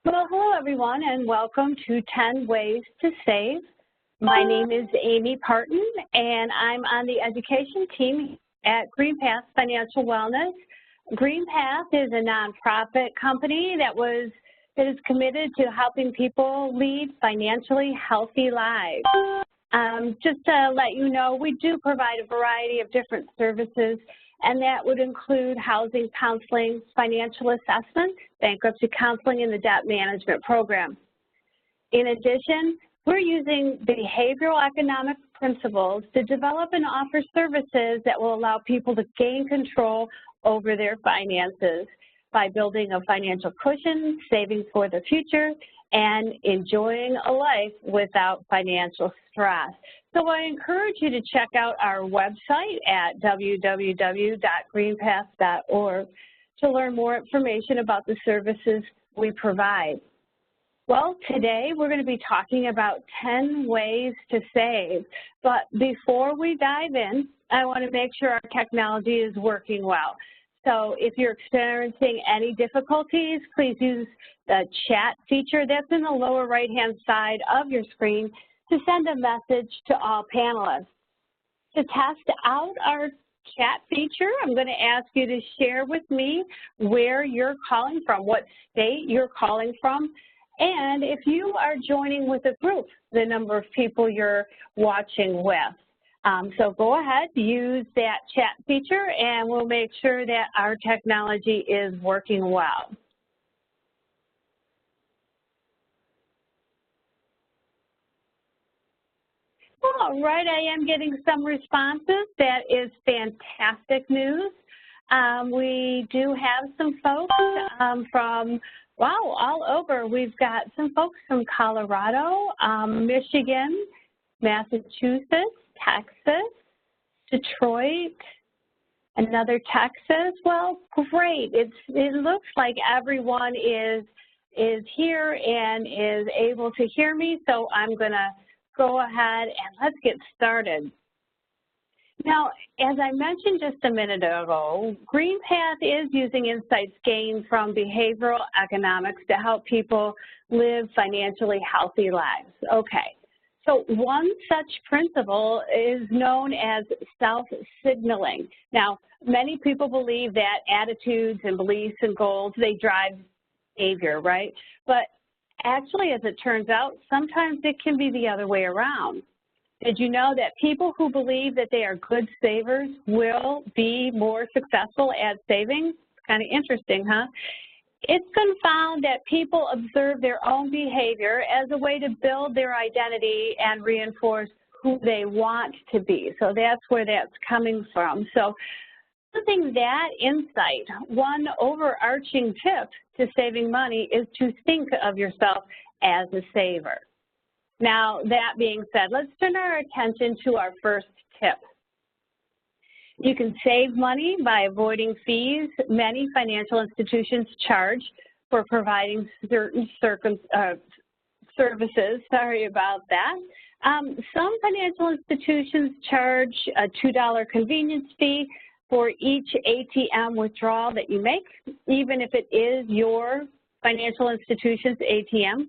Well, hello everyone, and welcome to 10 Ways to Save. My name is Amy Parton, and I'm on the education team at GreenPath Financial Wellness. GreenPath is a nonprofit company that is committed to helping people lead financially healthy lives. Just to let you know, we do provide a variety of different services, and that would include housing counseling, financial assessment, bankruptcy counseling, and the debt management program. In addition, we're using behavioral economic principles to develop and offer services that will allow people to gain control over their finances by building a financial cushion, saving for the future, and enjoying a life without financial stress. So I encourage you to check out our website at www.greenpath.org to learn more information about the services we provide. Well, today we're going to be talking about 10 ways to save. But before we dive in, I want to make sure our technology is working well. So if you're experiencing any difficulties, please use the chat feature that's in the lower right-hand side of your screen to send a message to all panelists. To test out our chat feature, I'm going to ask you to share with me where you're calling from, what state you're calling from, and if you are joining with a group, the number of people you're watching with. So go ahead, use that chat feature, and we'll make sure that our technology is working well. All right, I am getting some responses. That is fantastic news. We do have some folks from, wow, all over. We've got some folks from Colorado, Michigan, Massachusetts, Texas, Detroit, another Texas. Well, great. It looks like everyone is here and is able to hear me, so I'm going to go ahead and let's get started. Now, as I mentioned just a minute ago, GreenPath is using insights gained from behavioral economics to help people live financially healthy lives. Okay, so one such principle is known as self-signaling. Now, many people believe that attitudes and beliefs and goals, they drive behavior, right? But actually, as it turns out, sometimes it can be the other way around. Did you know that people who believe that they are good savers will be more successful at saving? Kind of interesting, huh? It's been found that people observe their own behavior as a way to build their identity and reinforce who they want to be. So that's where that's coming from. So using that insight, one overarching tip to saving money is to think of yourself as a saver. Now, that being said, let's turn our attention to our first tip. You can save money by avoiding fees many financial institutions charge for providing certain services. Sorry about that. Some financial institutions charge a $2 convenience fee for each ATM withdrawal that you make, even if it is your financial institution's ATM.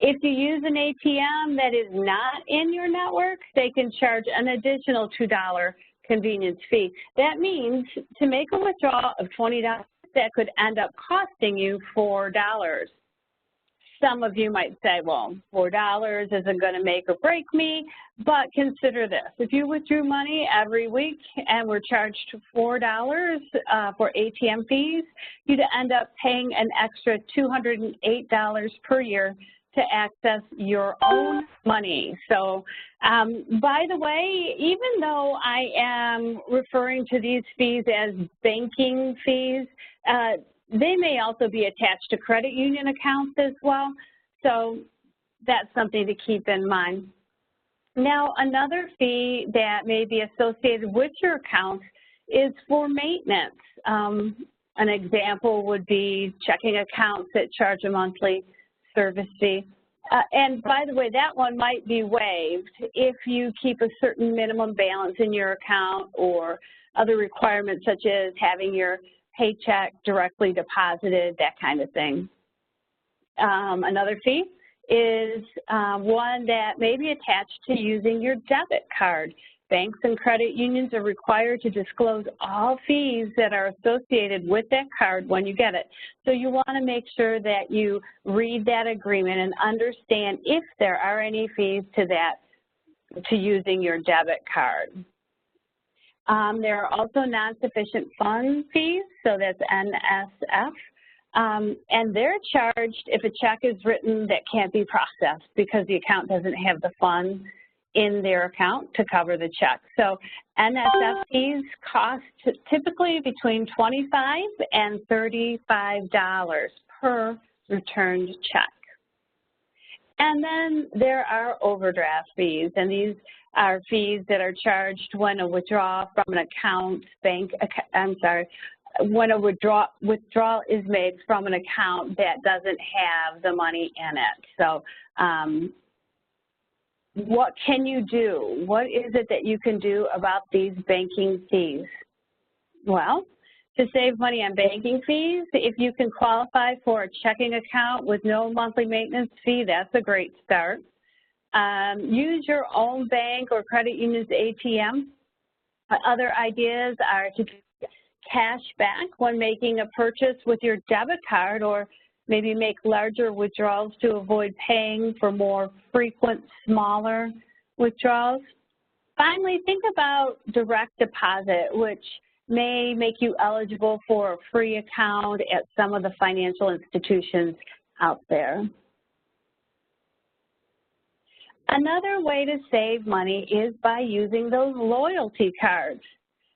If you use an ATM that is not in your network, they can charge an additional $2 convenience fee. That means to make a withdrawal of $20, that could end up costing you $4. Some of you might say, well, $4 isn't going to make or break me, but consider this. If you withdrew money every week and were charged $4 for ATM fees, you'd end up paying an extra $208 per year to access your own money. So, by the way, even though I am referring to these fees as banking fees, they may also be attached to credit union accounts as well, so that's something to keep in mind. Now, another fee that may be associated with your accounts is for maintenance. An example would be checking accounts that charge a monthly service fee. And by the way, that one might be waived if you keep a certain minimum balance in your account or other requirements such as having your paycheck directly deposited, that kind of thing. Another fee is one that may be attached to using your debit card. Banks and credit unions are required to disclose all fees that are associated with that card when you get it. So you want to make sure that you read that agreement and understand if there are any fees to using your debit card. There are also non-sufficient fund fees, so that's NSF. And they're charged if a check is written that can't be processed because the account doesn't have the funds in their account to cover the check. So NSF fees cost typically between $25 and $35 per returned check. And then there are overdraft fees, and these are fees that are charged when a withdrawal from an account, when a withdrawal is made from an account that doesn't have the money in it. So what can you do? What is it that you can do about these banking fees? Well, to save money on banking fees, if you can qualify for a checking account with no monthly maintenance fee, that's a great start. Use your own bank or credit union's ATM. Other ideas are to get cash back when making a purchase with your debit card, or maybe make larger withdrawals to avoid paying for more frequent, smaller withdrawals. Finally, think about direct deposit, which may make you eligible for a free account at some of the financial institutions out there. Another way to save money is by using those loyalty cards.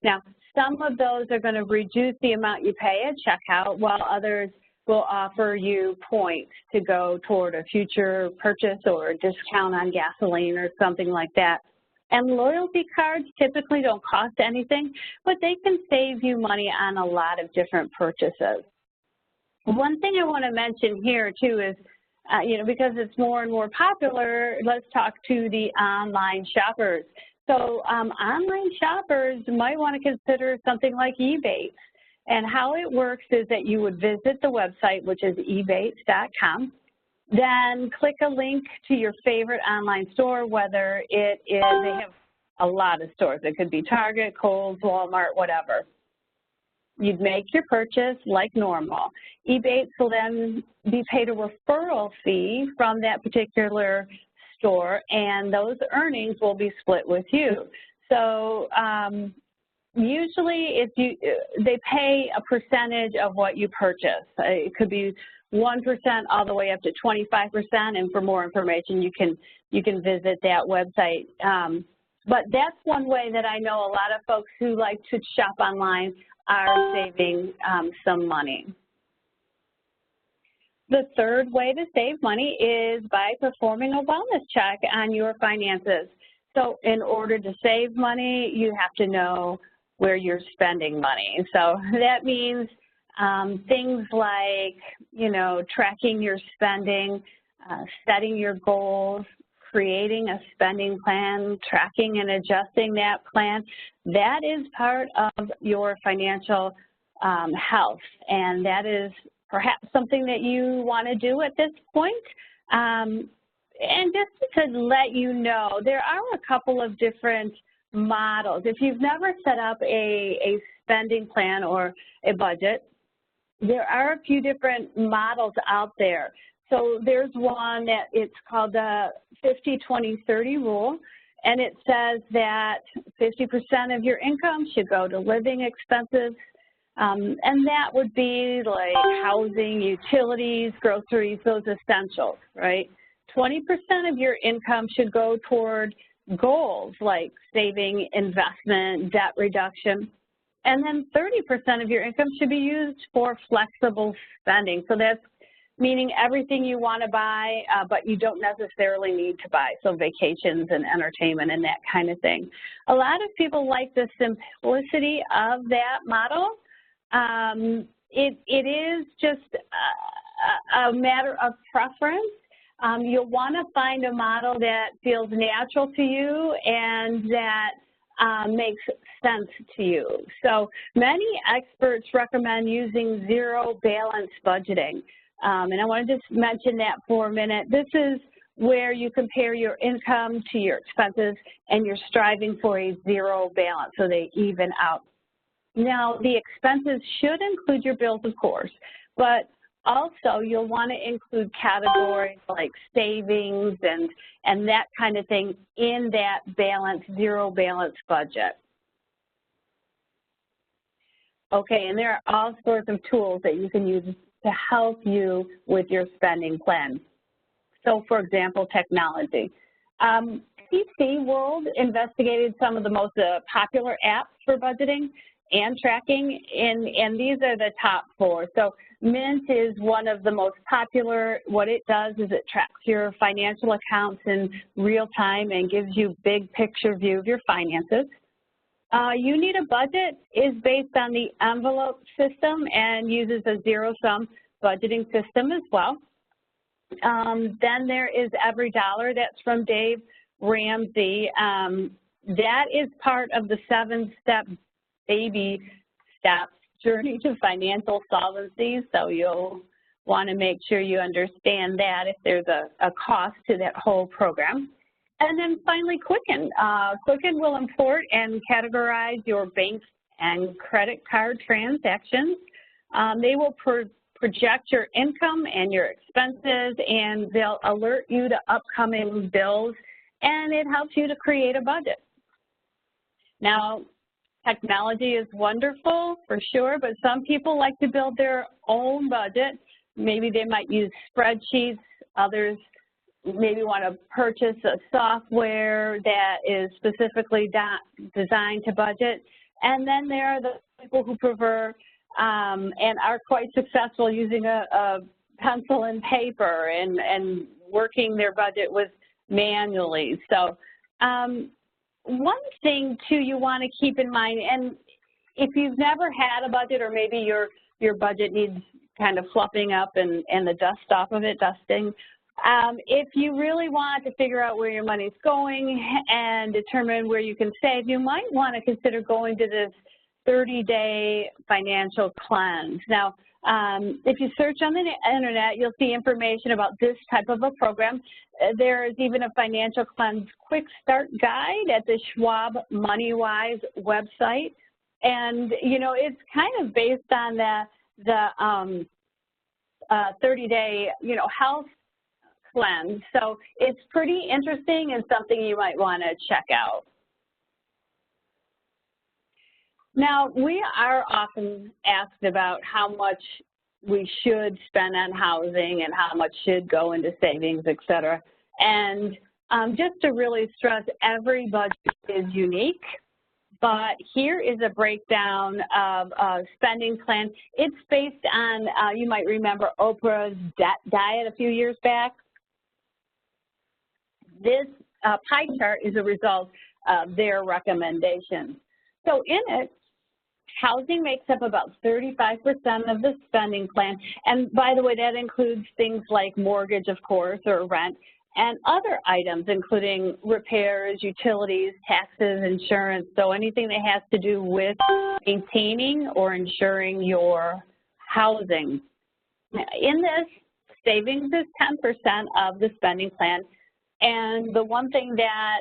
Now, some of those are going to reduce the amount you pay at checkout, while others will offer you points to go toward a future purchase or a discount on gasoline or something like that. And loyalty cards typically don't cost anything, but they can save you money on a lot of different purchases. One thing I want to mention here too is, because it's more and more popular, let's talk to the online shoppers. So online shoppers might want to consider something like Ebates. And how it works is that you would visit the website, which is ebates.com, then click a link to your favorite online store, whether it is, they have a lot of stores. It could be Target, Kohl's, Walmart, whatever. You'd make your purchase like normal. Ebates will then be paid a referral fee from that particular store, and those earnings will be split with you. So usually they pay a percentage of what you purchase. It could be 1% all the way up to 25%, and for more information you can visit that website. But that's one way that I know a lot of folks who like to shop online are saving some money. The third way to save money is by performing a wellness check on your finances. So in order to save money, you have to know where you're spending money. So that means things like, tracking your spending, setting your goals, creating a spending plan, tracking and adjusting that plan. That is part of your financial health, and that is perhaps something that you want to do at this point. And just to let you know, there are a couple of different models. If you've never set up a spending plan or a budget, there are a few different models out there. So there's one that it's called the 50-20-30 rule, and it says that 50% of your income should go to living expenses, and that would be like housing, utilities, groceries, those essentials, right? 20% of your income should go toward goals like saving, investment, debt reduction, and then 30% of your income should be used for flexible spending. So that's meaning everything you want to buy, but you don't necessarily need to buy, so vacations and entertainment and that kind of thing. A lot of people like the simplicity of that model. It is just a matter of preference. You'll want to find a model that feels natural to you and that makes sense to you. So many experts recommend using zero balance budgeting. And I want to just mention that for a minute. This is where you compare your income to your expenses and you're striving for a zero balance so they even out. Now, the expenses should include your bills, of course, but also you'll want to include categories like savings and that kind of thing in that balance, zero balance budget. Okay, and there are all sorts of tools that you can use to help you with your spending plan. So, for example, technology. PC World investigated some of the most popular apps for budgeting and tracking, and these are the top 4. So Mint is one of the most popular. What it does is it tracks your financial accounts in real time and gives you a big picture view of your finances. You Need a Budget is based on the envelope system and uses a zero-sum budgeting system as well. Then there is Every Dollar, that's from Dave Ramsey. That is part of the 7-step baby steps journey to financial solvency, so you'll want to make sure you understand that if there's a cost to that whole program. And then finally, Quicken. Quicken will import and categorize your bank and credit card transactions. They will project your income and your expenses, and they'll alert you to upcoming bills, and it helps you to create a budget. Now, technology is wonderful for sure, but some people like to build their own budget. Maybe they might use spreadsheets. Others maybe want to purchase a software that is specifically designed to budget. And then there are the people who prefer and are quite successful using a pencil and paper and working their budget with manually. So one thing, too, you want to keep in mind, and if you've never had a budget or maybe your budget needs kind of fluffing up and the dust off of it, dusting, if you really want to figure out where your money's going and determine where you can save, you might want to consider going to this 30-day financial cleanse. Now, if you search on the internet, you'll see information about this type of a program. There is even a financial cleanse quick start guide at the Schwab MoneyWise website. And, you know, it's kind of based on the 30-day, you know, health cleanse. So it's pretty interesting and something you might want to check out. Now, we are often asked about how much we should spend on housing and how much should go into savings, et cetera. And just to really stress, every budget is unique, but here is a breakdown of a spending plan. It's based on, you might remember Oprah's debt diet a few years back. This pie chart is a result of their recommendations. So in it, housing makes up about 35% of the spending plan. And by the way, that includes things like mortgage, of course, or rent, and other items, including repairs, utilities, taxes, insurance, so anything that has to do with maintaining or insuring your housing. In this, savings is 10% of the spending plan. And the one thing that,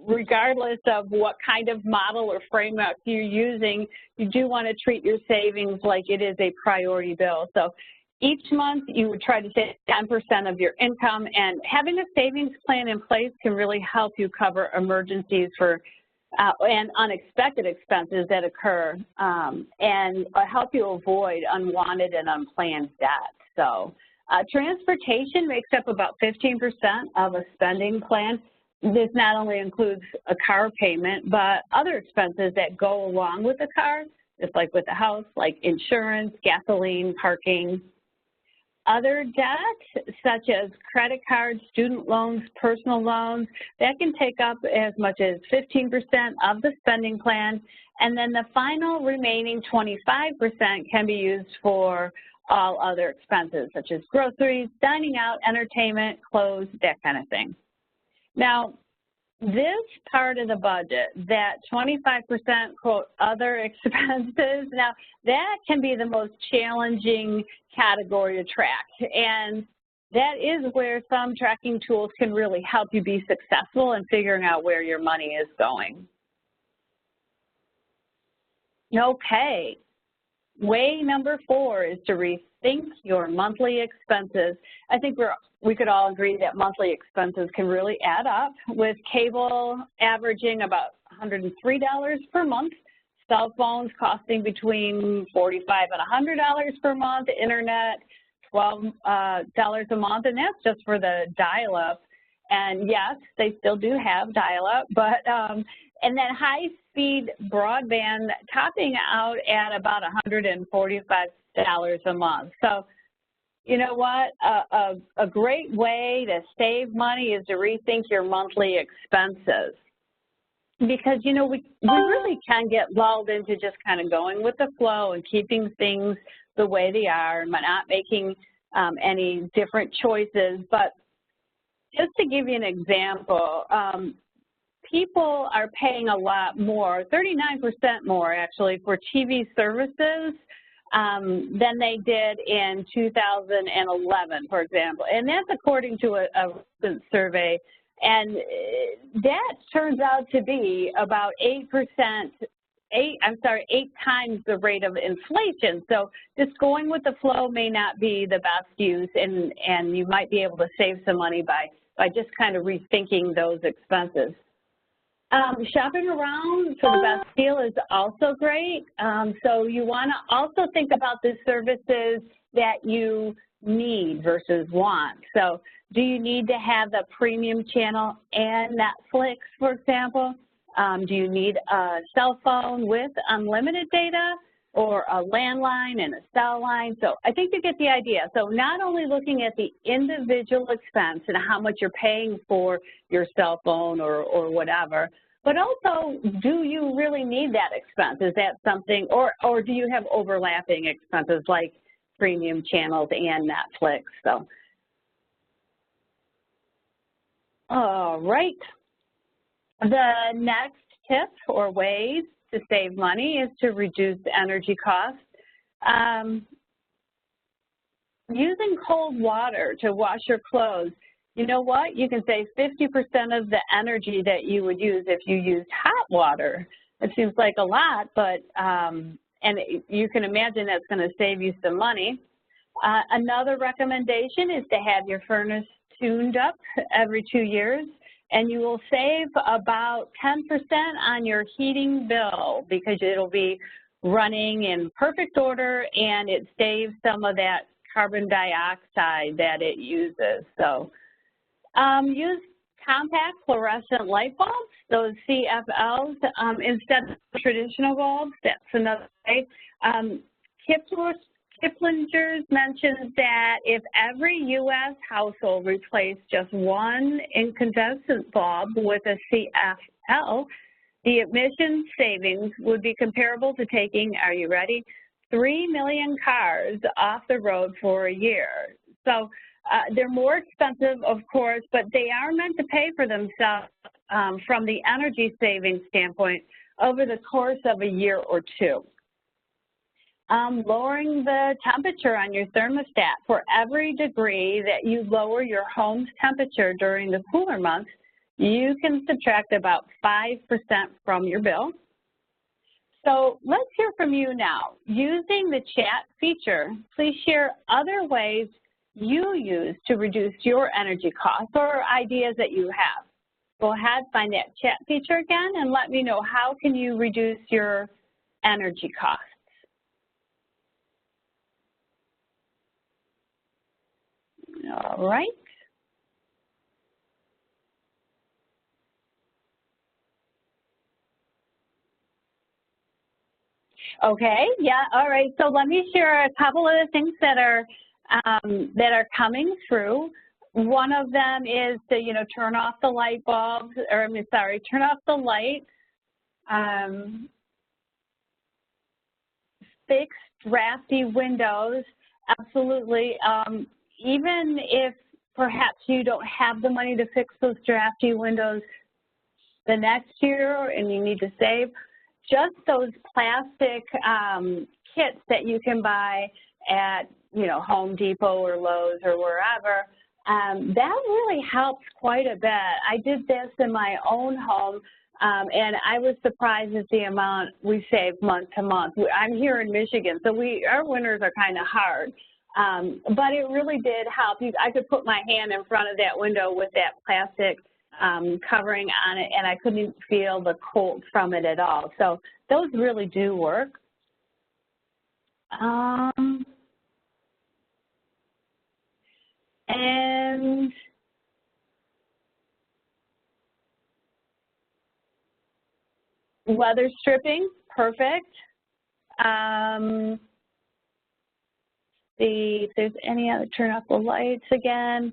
regardless of what kind of model or framework you're using, you do want to treat your savings like it is a priority bill. So each month you would try to save 10% of your income, and having a savings plan in place can really help you cover emergencies for and unexpected expenses that occur, and help you avoid unwanted and unplanned debt. So transportation makes up about 15% of a spending plan. This not only includes a car payment, but other expenses that go along with the car, just like with the house, like insurance, gasoline, parking. Other debt, such as credit cards, student loans, personal loans, that can take up as much as 15% of the spending plan. And then the final remaining 25% can be used for all other expenses, such as groceries, dining out, entertainment, clothes, that kind of thing. Now, this part of the budget, that 25% quote other expenses, now that can be the most challenging category to track, and that is where some tracking tools can really help you be successful in figuring out where your money is going. Okay, way number 4 is to rethink your monthly expenses. I think we could all agree that monthly expenses can really add up, with cable averaging about $103 per month, cell phones costing between $45 and $100 per month, internet $12 a month, and that's just for the dial-up. And yes, they still do have dial-up, but and then high-speed broadband topping out at about $145 a month. So, you know what? A great way to save money is to rethink your monthly expenses, because you know we really can get lulled into just kind of going with the flow and keeping things the way they are and not making any different choices. But just to give you an example, people are paying a lot more, 39% more actually, for TV services than they did in 2011, for example. And that's according to a recent survey. And that turns out to be about 8 times the rate of inflation. So just going with the flow may not be the best use, and you might be able to save some money by just kind of rethinking those expenses. Shopping around for the best deal is also great. So you want to also think about the services that you need versus want. So do you need to have the premium channel and Netflix, for example? Do you need a cell phone with unlimited data, or a landline and a cell line? So I think you get the idea. So not only looking at the individual expense and how much you're paying for your cell phone or whatever, but also, do you really need that expense? Is that something, or do you have overlapping expenses like premium channels and Netflix? So, all right. The next tip or ways to save money is to reduce energy costs. Using cold water to wash your clothes, you know what? You can save 50% of the energy that you would use if you used hot water. It seems like a lot, but, and you can imagine that's going to save you some money. Another recommendation is to have your furnace tuned up every 2 years, and you will save about 10% on your heating bill because it'll be running in perfect order, and it saves some of that carbon dioxide that it uses. So use compact fluorescent light bulbs, those CFLs, instead of traditional bulbs. That's another way. Kiplinger's mentions that if every U.S. household replaced just one incandescent bulb with a CFL, the emissions savings would be comparable to taking, are you ready, 3 million cars off the road for a year. So they're more expensive, of course, but they are meant to pay for themselves from the energy savings standpoint over the course of a year or two. Lowering the temperature on your thermostat. For every degree that you lower your home's temperature during the cooler months, you can subtract about 5% from your bill. So let's hear from you now. Using the chat feature, please share other ways you use to reduce your energy costs or ideas that you have. Go ahead, find that chat feature again, and let me know how can you reduce your energy costs. All right. Okay, yeah, all right. So let me share a couple of the things that are coming through. One of them is to, you know, turn off the light bulbs, or I mean, sorry, turn off the light. Fix drafty windows, absolutely. Even if perhaps you don't have the money to fix those drafty windows, the next year and you need to save, just those plastic kits that you can buy at, you know, Home Depot or Lowe's or wherever, that really helps quite a bit. I did this in my own home, and I was surprised at the amount we save month to month. I'm here in Michigan, so our winters are kind of hard, but it really did help. I could put my hand in front of that window with that plastic covering on it, and I couldn't feel the cold from it at all. So those really do work. And weather stripping, perfect. See if there's any other, turn off the lights again.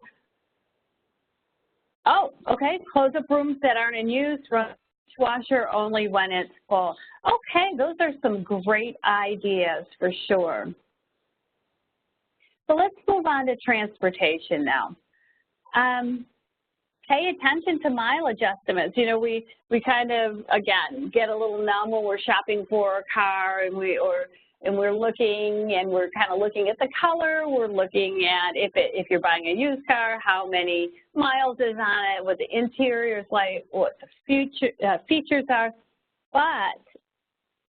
Oh, okay, close up rooms that aren't in use, run dishwasher only when it's full. Okay, those are some great ideas for sure. So let's move on to transportation now. Pay attention to mileage estimates. You know, we kind of, again, get a little numb when we're shopping for a car and we're looking and we're kind of looking at the color. We're looking at if you're buying a used car, how many miles is on it, what the interior is like, what the features are. But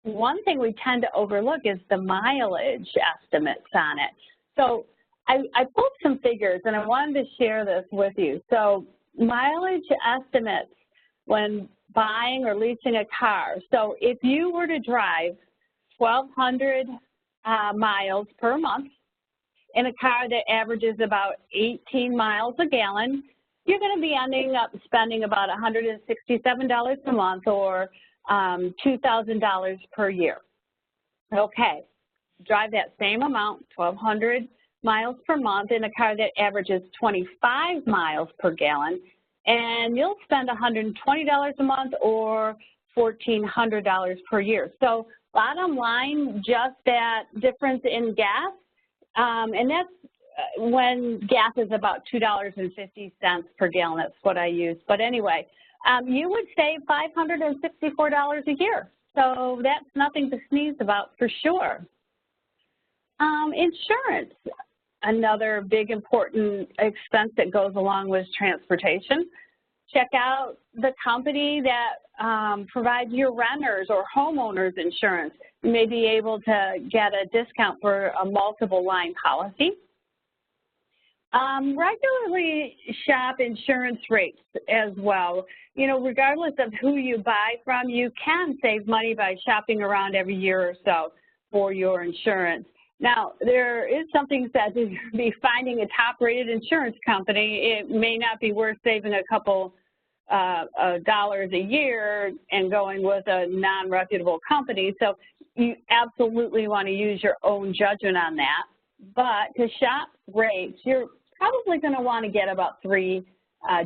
one thing we tend to overlook is the mileage estimates on it. So I pulled some figures and I wanted to share this with you. So mileage estimates when buying or leasing a car. So if you were to drive 1,200 miles per month in a car that averages about 18 miles a gallon, you're going to be ending up spending about $167 a month or $2,000 per year. Okay, drive that same amount, 1,200 miles per month in a car that averages 25 miles per gallon, and you'll spend $120 a month or $1,400 per year. So bottom line, just that difference in gas, and that's when gas is about $2.50 per gallon. That's what I use. But anyway, you would save $564 a year. So that's nothing to sneeze about for sure. Insurance, another big important expense that goes along with transportation. Check out the company that provides your renters or homeowners insurance. You may be able to get a discount for a multiple line policy. Regularly shop insurance rates as well. You know, regardless of who you buy from, you can save money by shopping around every year or so for your insurance. Now, there is something that to be finding a top-rated insurance company. It may not be worth saving a couple dollars a year and going with a non-reputable company. So you absolutely want to use your own judgment on that. But to shop rates, you're probably going to want to get about 3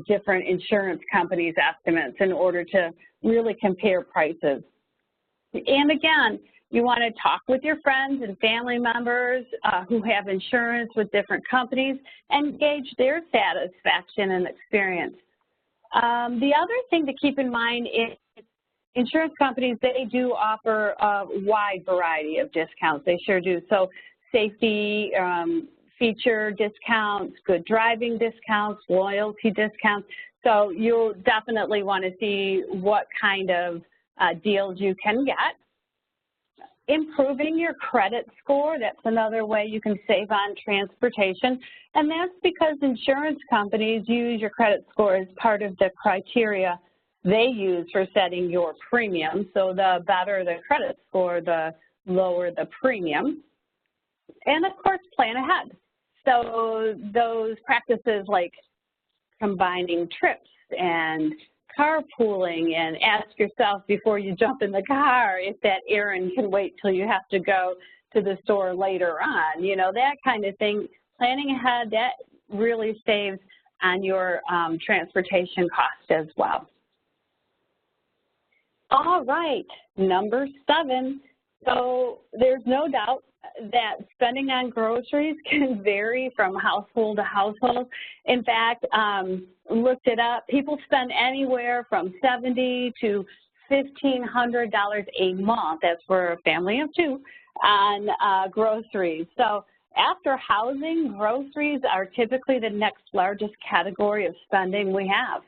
different insurance companies' estimates in order to really compare prices. And again, you want to talk with your friends and family members who have insurance with different companies and gauge their satisfaction and experience. The other thing to keep in mind is insurance companies, they do offer a wide variety of discounts. They sure do. So safety feature discounts, good driving discounts, loyalty discounts. So you'll definitely want to see what kind of deals you can get. Improving your credit score, that's another way you can save on transportation. And that's because insurance companies use your credit score as part of the criteria they use for setting your premium. So the better the credit score, the lower the premium. And of course, plan ahead. So those practices like combining trips and carpooling, and ask yourself before you jump in the car if that errand can wait till you have to go to the store later on. You know, that kind of thing. Planning ahead, that really saves on your transportation cost as well. All right, number 7. So there's no doubt that spending on groceries can vary from household to household. In fact, looked it up, people spend anywhere from $70 to $1,500 a month, that's for a family of two, on groceries. So after housing, groceries are typically the next largest category of spending we have.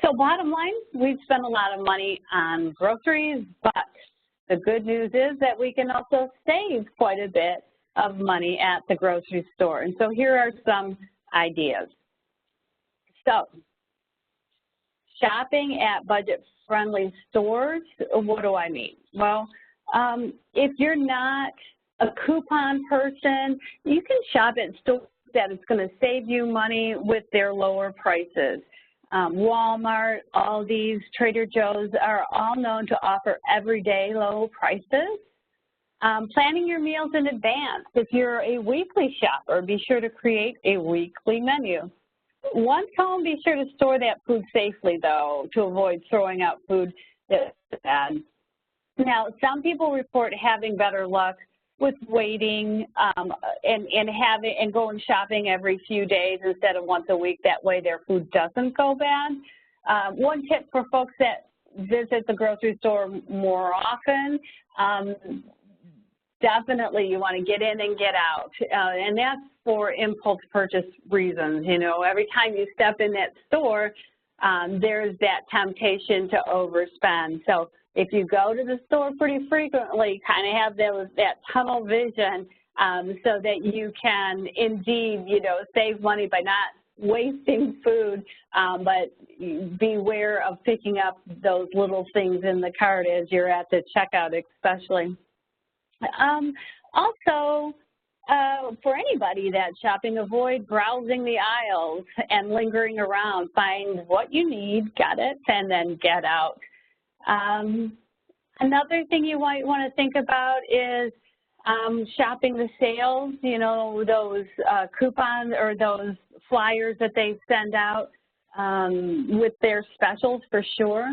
So bottom line, we spend a lot of money on groceries, but the good news is that we can also save quite a bit of money at the grocery store. And so here are some ideas. So shopping at budget-friendly stores, what do I mean? Well, if you're not a coupon person, you can shop at stores that it's going to save you money with their lower prices. Walmart, Aldi's, Trader Joe's are all known to offer everyday low prices. Planning your meals in advance. If you're a weekly shopper, be sure to create a weekly menu. Once home, be sure to store that food safely, though, to avoid throwing out food that's bad. Now, some people report having better luck with waiting and going shopping every few days instead of once a week. That way their food doesn't go bad. One tip for folks that visit the grocery store more often, definitely you want to get in and get out. And that's for impulse purchase reasons. You know, every time you step in that store, there's that temptation to overspend. So if you go to the store pretty frequently, kind of have that tunnel vision so that you can indeed, you know, save money by not wasting food, but beware of picking up those little things in the cart as you're at the checkout especially. Also, for anybody that's shopping, avoid browsing the aisles and lingering around. Find what you need, get it, and then get out. Another thing you might want to think about is shopping the sales, you know, those coupons or those flyers that they send out with their specials for sure.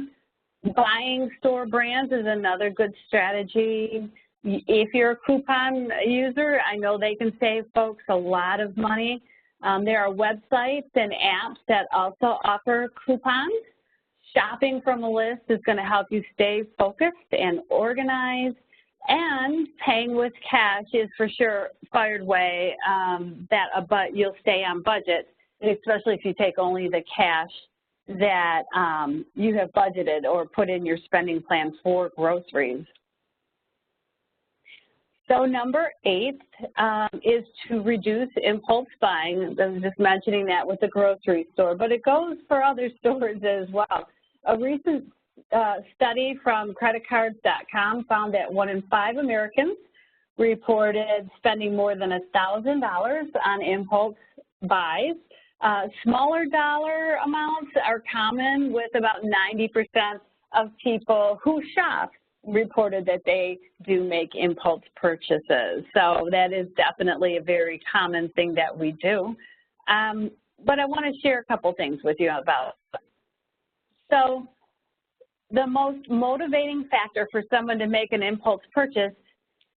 Buying store brands is another good strategy. If you're a coupon user, I know they can save folks a lot of money. There are websites and apps that also offer coupons. Shopping from a list is going to help you stay focused and organized, and paying with cash is for sure a fired way that you'll stay on budget, especially if you take only the cash that you have budgeted or put in your spending plan for groceries. So number 8 is to reduce impulse buying. I was just mentioning that with the grocery store, but it goes for other stores as well. A recent study from creditcards.com found that 1 in 5 Americans reported spending more than $1,000 on impulse buys. Smaller dollar amounts are common, with about 90% of people who shop reported that they do make impulse purchases. So that is definitely a very common thing that we do. But I want to share a couple things with you about it. So the most motivating factor for someone to make an impulse purchase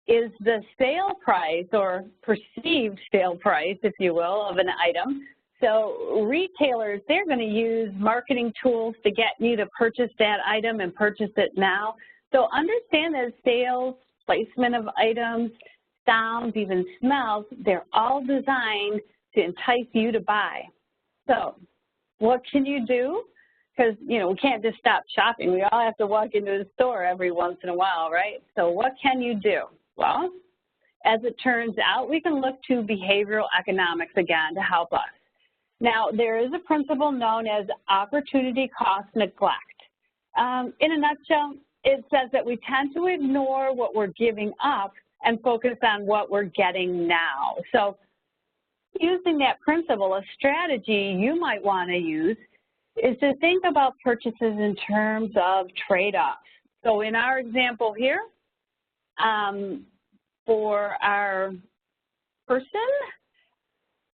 is the sale price, or perceived sale price, if you will, of an item. So retailers, they're going to use marketing tools to get you to purchase that item and purchase it now. So understand that sales, placement of items, sounds, even smells, they're all designed to entice you to buy. So what can you do? Because, you know, we can't just stop shopping. We all have to walk into the store every once in a while, right? So what can you do? Well, as it turns out, we can look to behavioral economics again to help us. Now, there is a principle known as opportunity cost neglect. In a nutshell, it says that we tend to ignore what we're giving up and focus on what we're getting now. So using that principle, a strategy you might want to use is to think about purchases in terms of trade-offs. So in our example here, for our person,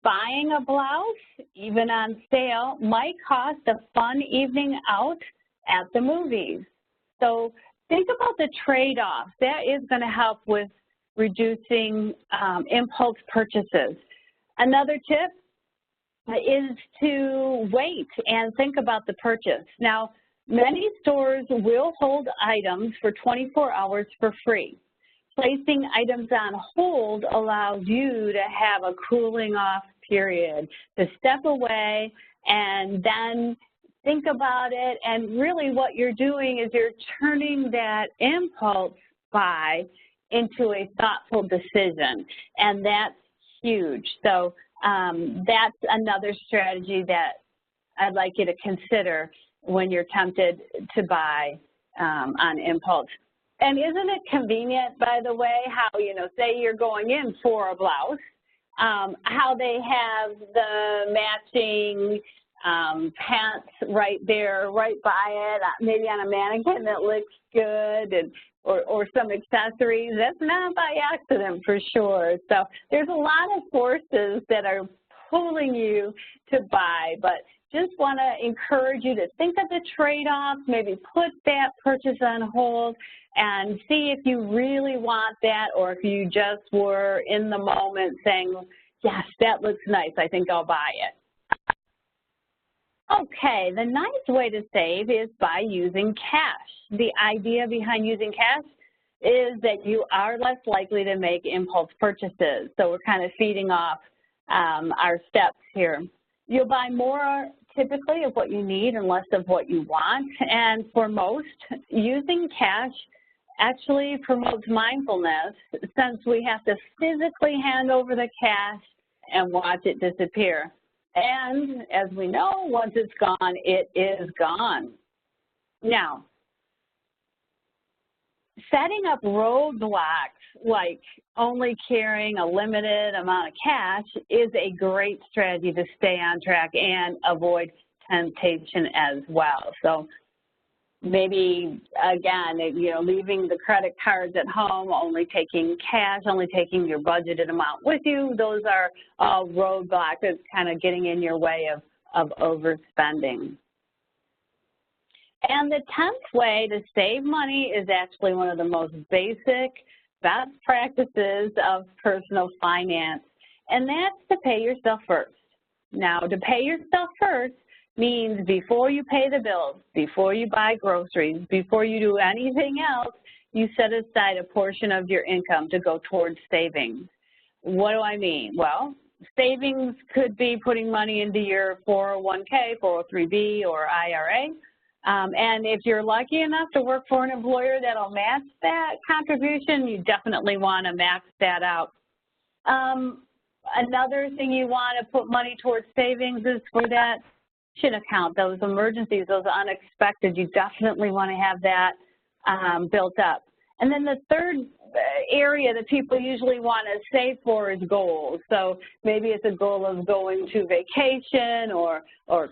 buying a blouse, even on sale, might cost a fun evening out at the movies. So think about the trade-offs. That is going to help with reducing impulse purchases. Another tip is to wait and think about the purchase. Now, many stores will hold items for 24 hours for free. Placing items on hold allows you to have a cooling off period, to step away and then think about it, and really what you're doing is you're turning that impulse buy into a thoughtful decision, and that's huge. So that's another strategy that I'd like you to consider when you're tempted to buy on impulse. And isn't it convenient, by the way, how, you know, say you're going in for a blouse, how they have the matching pants right there, right by it, maybe on a mannequin that looks good, and or some accessories. That's not by accident for sure. So there's a lot of forces that are pulling you to buy, but just want to encourage you to think of the trade-offs, maybe put that purchase on hold and see if you really want that, or if you just were in the moment saying, yes, that looks nice, I think I'll buy it. Okay, the nice way to save is by using cash. The idea behind using cash is that you are less likely to make impulse purchases. So we're kind of feeding off our steps here. You'll buy more typically of what you need and less of what you want. And for most, using cash actually promotes mindfulness, since we have to physically hand over the cash and watch it disappear. And as we know, once it's gone, it is gone. Now, setting up roadblocks like only carrying a limited amount of cash is a great strategy to stay on track and avoid temptation as well. So maybe, again, you know, leaving the credit cards at home, only taking cash, only taking your budgeted amount with you, those are all roadblocks. It's kind of getting in your way of overspending. And the 10th way to save money is actually one of the most basic, best practices of personal finance, and that's to pay yourself first. Now, to pay yourself first means before you pay the bills, before you buy groceries, before you do anything else, you set aside a portion of your income to go towards savings. What do I mean? Well, savings could be putting money into your 401k, 403b, or IRA. And if you're lucky enough to work for an employer that'll match that contribution, you definitely want to max that out. Another thing you want to put money towards savings is for that account, those emergencies, those unexpected. You definitely want to have that built up. And then the third area that people usually want to save for is goals. So maybe it's a goal of going to vacation or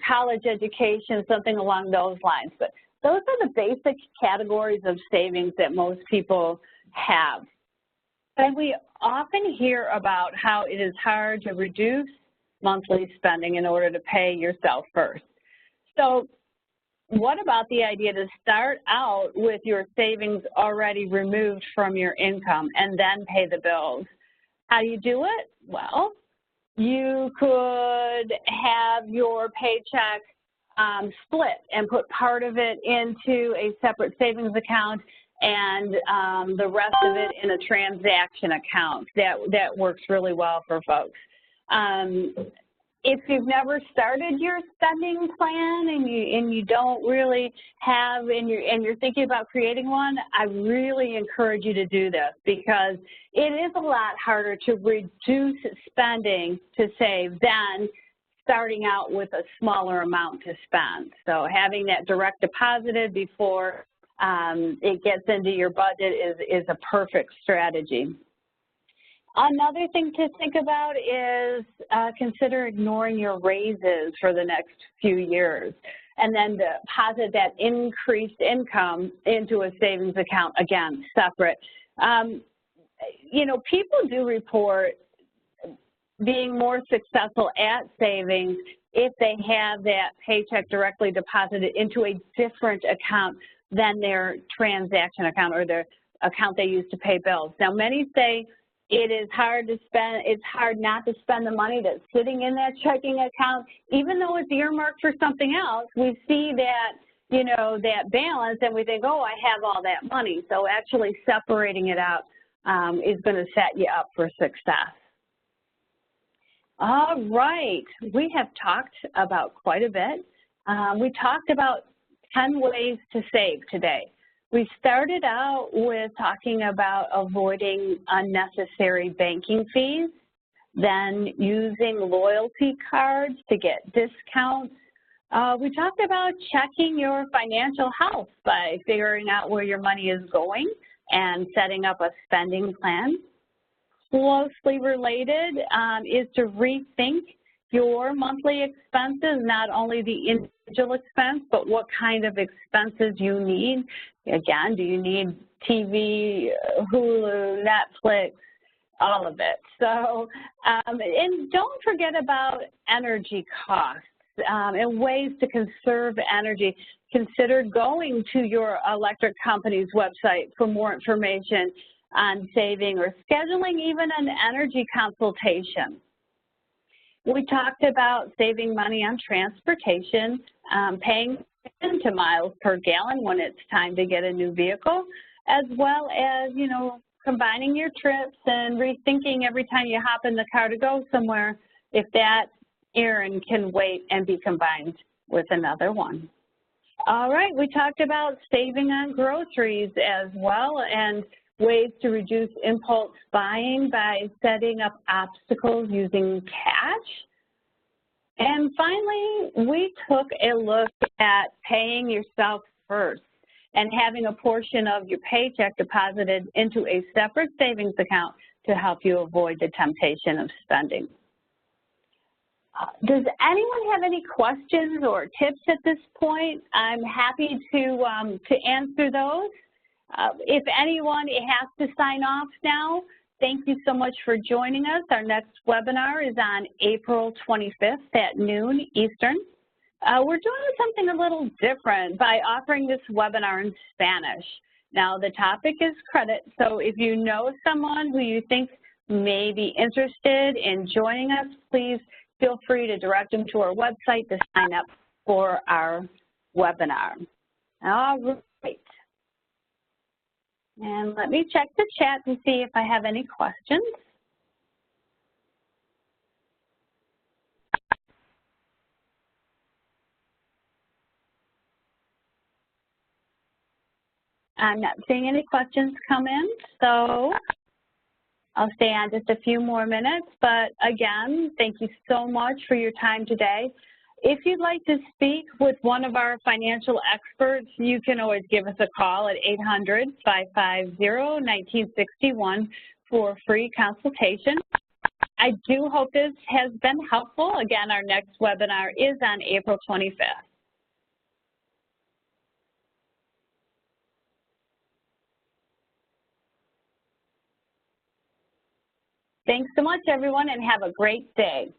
college education, something along those lines. But those are the basic categories of savings that most people have. And we often hear about how it is hard to reduce monthly spending in order to pay yourself first. So what about the idea to start out with your savings already removed from your income and then pay the bills? How do you do it? Well, you could have your paycheck split and put part of it into a separate savings account and the rest of it in a transaction account. That works really well for folks. If you've never started your spending plan and you don't really have, and you're thinking about creating one, I really encourage you to do this, because it is a lot harder to reduce spending to save than starting out with a smaller amount to spend. So having that direct deposited before it gets into your budget is a perfect strategy. Another thing to think about is consider ignoring your raises for the next few years and then deposit that increased income into a savings account, again, separate. You know, people do report being more successful at savings if they have that paycheck directly deposited into a different account than their transaction account or their account they use to pay bills. Now, many say it is hard to spend, it's hard not to spend the money that's sitting in that checking account. Even though it's earmarked for something else, we see that, you know, that balance and we think, oh, I have all that money. So actually separating it out is going to set you up for success. All right, we have talked about quite a bit. We talked about 10 ways to save today. We started out with talking about avoiding unnecessary banking fees, then using loyalty cards to get discounts. We talked about checking your financial health by figuring out where your money is going and setting up a spending plan. Closely related is to rethink your monthly expenses, not only the individual expense, but what kind of expenses you need. Again, do you need TV, Hulu, Netflix, all of it. So, and don't forget about energy costs and ways to conserve energy. Consider going to your electric company's website for more information on saving or scheduling even an energy consultation. We talked about saving money on transportation, paying into miles per gallon when it's time to get a new vehicle, as well as, you know, combining your trips and rethinking every time you hop in the car to go somewhere if that errand can wait and be combined with another one. All right, we talked about saving on groceries as well and ways to reduce impulse buying by setting up obstacles using cash. And finally, we took a look at paying yourself first and having a portion of your paycheck deposited into a separate savings account to help you avoid the temptation of spending. Does anyone have any questions or tips at this point? I'm happy to answer those. If anyone has to sign off now, thank you so much for joining us. Our next webinar is on April 25th at noon Eastern. We're doing something a little different by offering this webinar in Spanish. Now, the topic is credit, so if you know someone who you think may be interested in joining us, please feel free to direct them to our website to sign up for our webinar. All right. And let me check the chat to see if I have any questions. I'm not seeing any questions come in, so I'll stay on just a few more minutes. But again, thank you so much for your time today. If you'd like to speak with one of our financial experts, you can always give us a call at 800-550-1961 for a free consultation. I do hope this has been helpful. Again, our next webinar is on April 25th. Thanks so much, everyone, and have a great day.